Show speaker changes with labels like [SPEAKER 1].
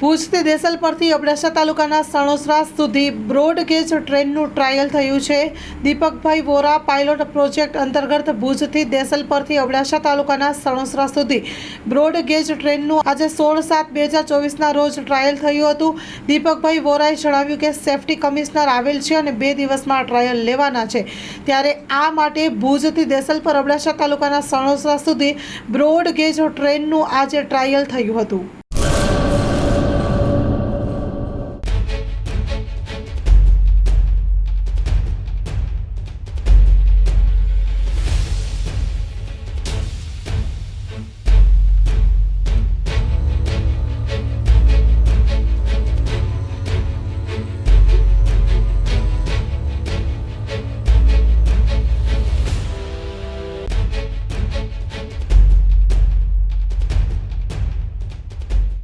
[SPEAKER 1] ભુજથી દેસલ પરથી અબડાસા તાલુકાના સણોસરા સુધી બ્રોડગેજ ટ્રેનનું ટ્રાયલ થયું છે। દીપકભાઈ વોરા પાયલોટ પ્રોજેક્ટ અંતર્ગત ભુજથી દેસલ પરથી અબડાસા તાલુકાના સણોસરા સુધી બ્રોડગેજ ટ્રેનનું આજે 16/7/2024ના રોજ ટ્રાયલ થયું હતું। દીપકભાઈ વોરાએ જણાવ્યું કે સેફટી કમિશનર આવેલ છે અને 2 દિવસમાં ટ્રાયલ લેવાના છે, ત્યારે આ માટે ભુજથી દેસલ પર અબડાસા તાલુકાના સણોસરા સુધી બ્રોડગેજ ટ્રેનનું આજે ટ્રાયલ થયું હતું।